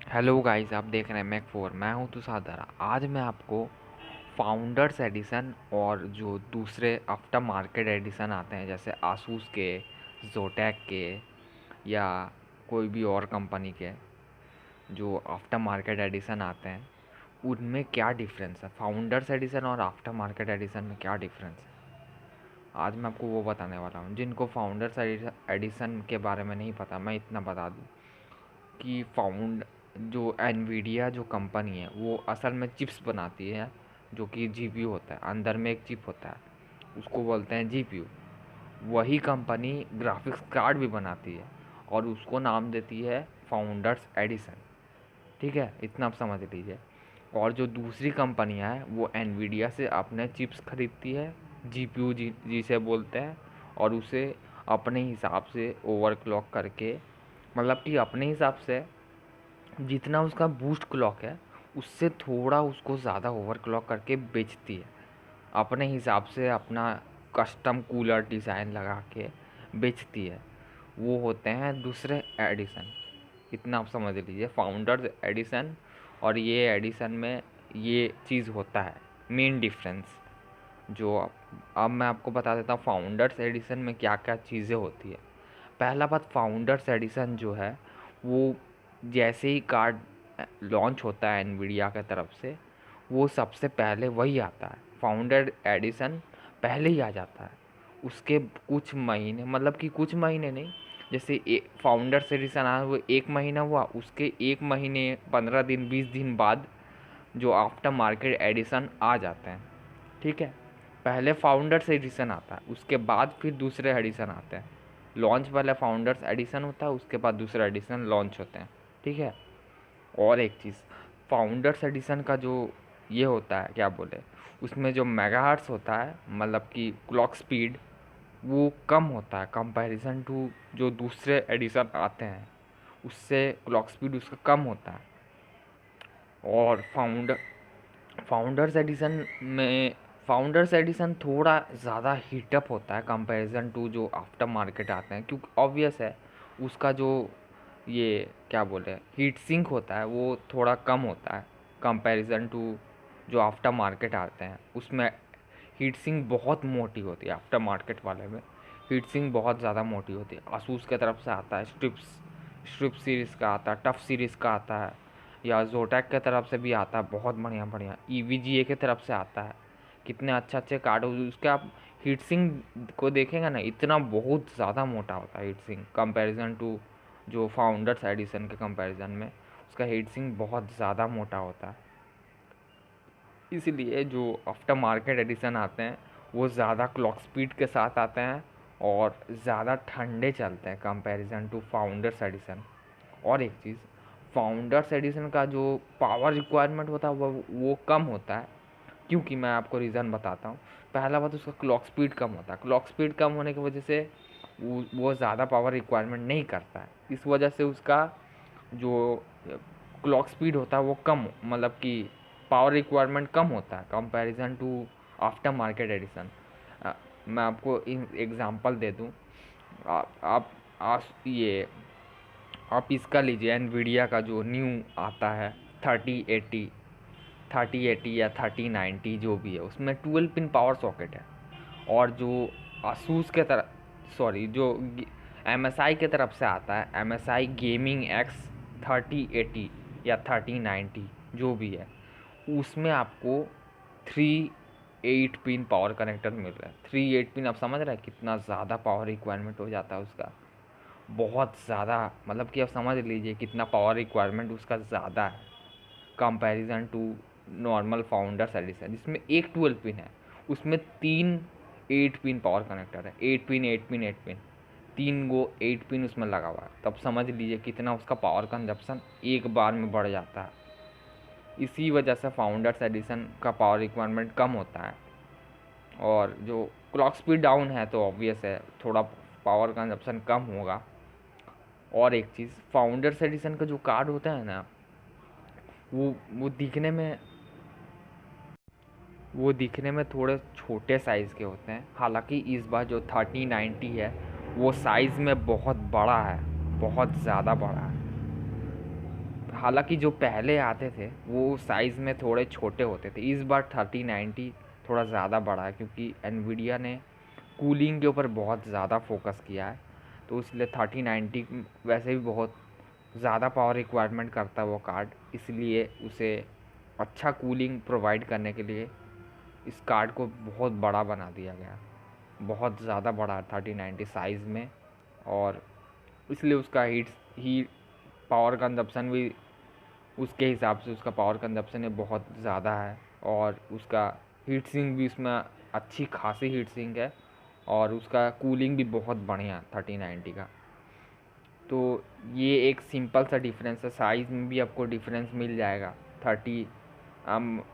Hello guys, आप देख रहे हैं मैक 4। मैं हूं तुषार। आज मैं आपको फाउंडर्स एडिशन और जो दूसरे आफ्टर मार्केट एडिशन आते हैं जैसे आसूस के, जोटैक के या कोई भी और कंपनी के जो आफ्टर मार्केट एडिशन आते हैं उनमें क्या डिफरेंस है, फाउंडर्स एडिशन और आफ्टर मार्केट एडिशन में क्या डिफरेंस है, आज मैं आपको वो बताने वाला हूँ। जिनको फाउंडर्स एडिशन के बारे में नहीं पता, मैं इतना बता दूँ कि जो एनवीडिया जो कंपनी है वो असल में चिप्स बनाती है, जो कि जीपीयू होता है। अंदर में एक चिप होता है, उसको बोलते हैं जीपीयू। वही कंपनी ग्राफिक्स कार्ड भी बनाती है और उसको नाम देती है फाउंडर्स एडिशन। ठीक है, इतना आप समझ लीजिए। और जो दूसरी कंपनियां हैं वो एनवीडिया से अपने चिप्स खरीदती है, जीपीयू जिसे बोलते हैं, और उसे अपने हिसाब से ओवरक्लॉक करके, मतलब कि अपने हिसाब से जितना उसका बूस्ट क्लॉक है उससे थोड़ा उसको ज़्यादा ओवर क्लॉक करके बेचती है अपने हिसाब से, अपना कस्टम कूलर डिज़ाइन लगा के बेचती है। वो होते हैं दूसरे एडिशन। इतना आप समझ लीजिए, फाउंडर्स एडिशन और ये एडिशन में ये चीज़ होता है, मेन डिफरेंस। जो अब मैं आपको बता देता हूँ फाउंडर्स एडिशन में क्या क्या चीज़ें होती है। पहला बात, फाउंडर्स एडिशन जो है वो जैसे ही कार्ड लॉन्च होता है एनवीडिया की तरफ से, वो सबसे पहले वही आता है। फाउंडर एडिशन पहले ही आ जाता है। उसके कुछ महीने, मतलब कि कुछ महीने नहीं, जैसे फाउंडर्स एडिशन आया वो एक महीना हुआ, उसके एक महीने 15 दिन 20 दिन बाद जो आफ्टर मार्केट एडिशन आ जाते हैं। ठीक है, पहले फाउंडर्स एडिशन आता है, उसके बाद फिर दूसरे एडिशन आते हैं। लॉन्च वाला फाउंडर्स एडिशन होता है, उसके बाद दूसरा एडिशन लॉन्च होते हैं। ठीक है, और एक चीज़, फाउंडर्स एडिशन का जो ये होता है, क्या बोले, उसमें जो मेगाहर्ट्ज़ होता है, मतलब कि क्लॉक स्पीड, वो कम होता है कंपैरिजन टू जो दूसरे एडिशन आते हैं, उससे क्लॉक स्पीड उसका कम होता है। और फाउंडर्स एडिशन में फाउंडर्स एडिशन थोड़ा ज़्यादा हीटअप होता है कंपैरिजन टू जो आफ्टर मार्केट आते हैं, क्योंकि ऑब्वियस है उसका जो ये क्या बोले हीट सिंक होता है वो थोड़ा कम होता है कंपैरिजन टू जो आफ्टर मार्केट आते हैं। उसमें हीट सिंक बहुत मोटी होती है, आफ्टर मार्केट वाले में हीट सिंक बहुत ज़्यादा मोटी होती है। आसूस की तरफ से आता है, स्ट्रिप सीरीज़ का आता है, टफ सीरीज़ का आता है, या जोटैक की तरफ से भी आता है, बहुत बढ़िया बढ़िया ईवीजीए की तरफ से आता है। कितने अच्छे अच्छे कार्ड उसके, आप हीट सिंक को देखेंगे ना, इतना बहुत ज़्यादा मोटा होता है हीट सिंक कंपैरिजन टू जो फाउंडर्स एडिशन के कंपैरिजन में उसका हीट सिंक बहुत ज़्यादा मोटा होता है। इसलिए जो आफ्टर मार्केट एडिशन आते हैं वो ज़्यादा क्लॉक स्पीड के साथ आते हैं और ज़्यादा ठंडे चलते हैं कंपैरिजन टू फाउंडर्स एडिशन। और एक चीज़, फाउंडर्स एडिशन का जो पावर रिक्वायरमेंट होता है वो कम होता है, क्योंकि मैं आपको रीज़न बताता हूँ। पहला बात, उसका क्लॉक स्पीड कम होता है। क्लॉक स्पीड कम होने की वजह से वो ज़्यादा पावर रिक्वायरमेंट नहीं करता है। इस वजह से उसका जो क्लॉक स्पीड होता है वो कम, मतलब कि पावर रिक्वायरमेंट कम होता है comparison to after market edition. मैं आपको एग्जांपल दे दूँ। ये आप इसका लीजिए, एनवीडिया का जो न्यू आता है 3080 या 3090 जो भी है, उसमें 12 पिन पावर सॉकेट है। और जो आसूस के तरफ, सॉरी, जो MSI के तरफ से आता है, MSI गेमिंग एक्स 3080 या 3090 जो भी है, उसमें आपको 3 8 पिन पावर कनेक्टर मिल रहा है। 3 8 पिन, आप समझ रहे हैं कितना ज़्यादा पावर रिक्वायरमेंट हो जाता है उसका, बहुत ज़्यादा, मतलब कि आप समझ लीजिए कितना पावर रिक्वायरमेंट उसका ज़्यादा है comparison to normal founders edition, जिसमें एक 12 पिन है, उसमें 3 8 पिन पावर कनेक्टर है। 8 पिन 8 पिन 8 पिन, 3 8 पिन उसमें लगा हुआ है। तब समझ लीजिए कितना उसका पावर कंजप्शन एक बार में बढ़ जाता है। इसी वजह से फाउंडर्स एडिशन का पावर रिक्वायरमेंट कम होता है। और जो क्लॉक स्पीड डाउन है तो ऑब्वियस है थोड़ा पावर कंजप्शन कम होगा। और एक चीज़, फाउंडर्स एडिशन का जो कार्ड होता है ना, वो दिखने में थोड़े छोटे साइज़ के होते हैं। हालांकि इस बार जो 3090 है वो साइज़ में बहुत बड़ा है, बहुत ज़्यादा बड़ा है। हालांकि जो पहले आते थे वो साइज़ में थोड़े छोटे होते थे, इस बार 3090 थोड़ा ज़्यादा बड़ा है क्योंकि एनवीडिया ने कूलिंग के ऊपर बहुत ज़्यादा फोकस किया है। तो इसलिए 3090 वैसे भी बहुत ज़्यादा पावर रिक्वायरमेंट करता है वो कार्ड, इसलिए उसे अच्छा कूलिंग प्रोवाइड करने के लिए इस कार्ड को बहुत बड़ा बना दिया गया, बहुत ज़्यादा बड़ा है 3090 साइज़ में। और इसलिए उसका हीट पावर कंजप्शन भी उसके हिसाब से, उसका पावर कंजप्शन है बहुत ज़्यादा है, और उसका हीट सिंक भी उसमें अच्छी खासी हीट सिंक है, और उसका कूलिंग भी बहुत बढ़िया 3090 का। तो ये एक सिंपल सा डिफरेंस है, साइज़ में भी आपको डिफरेंस मिल जाएगा। 30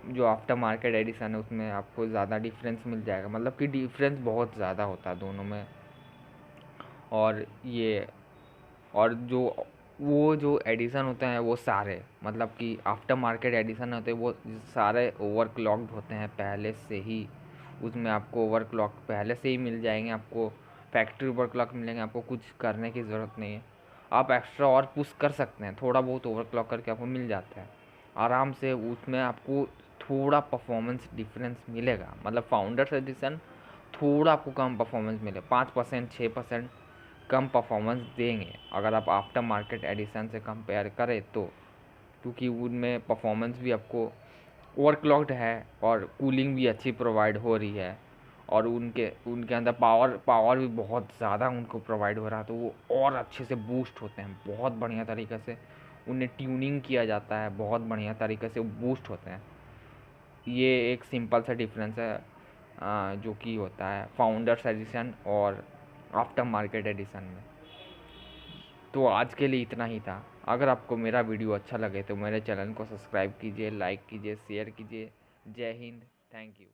जो आफ्टर मार्केट एडिशन है उसमें आपको ज़्यादा डिफरेंस मिल जाएगा, मतलब कि डिफरेंस बहुत ज़्यादा होता है दोनों में। और ये और जो एडिशन होते हैं वो सारे, मतलब कि आफ्टर मार्केट एडिशन होते हैं वो सारे ओवरक्लॉक्ड होते हैं पहले से ही। उसमें आपको ओवरक्लॉक पहले से ही मिल जाएंगे, आपको फैक्ट्री ओवरक्लॉक मिलेंगे, आपको कुछ करने की ज़रूरत नहीं है। आप एक्स्ट्रा और पुश कर सकते हैं, थोड़ा बहुत ओवरक्लॉक करके आपको मिल जाता है आराम से। उसमें आपको थोड़ा परफॉर्मेंस डिफरेंस मिलेगा, मतलब फाउंडर्स एडिशन थोड़ा आपको कम परफॉर्मेंस मिले, 5% 6% कम परफॉर्मेंस देंगे अगर आप आफ्टर मार्केट एडिशन से कंपेयर करें तो, क्योंकि उनमें परफॉर्मेंस भी आपको ओवरक्लॉक्ड है और कूलिंग भी अच्छी प्रोवाइड हो रही है, और उनके उनके अंदर पावर भी बहुत ज़्यादा उनको प्रोवाइड हो रहा है, तो वो और अच्छे से बूस्ट होते हैं, बहुत बढ़िया तरीके से उन्हें ट्यूनिंग किया जाता है, बहुत बढ़िया तरीके से बूस्ट होते हैं। ये एक सिंपल सा डिफरेंस है जो कि होता है फाउंडर्स एडिशन और आफ्टर मार्केट एडिशन में। तो आज के लिए इतना ही था। अगर आपको मेरा वीडियो अच्छा लगे तो मेरे चैनल को सब्सक्राइब कीजिए, लाइक कीजिए, शेयर कीजिए। जय हिंद, थैंक यू।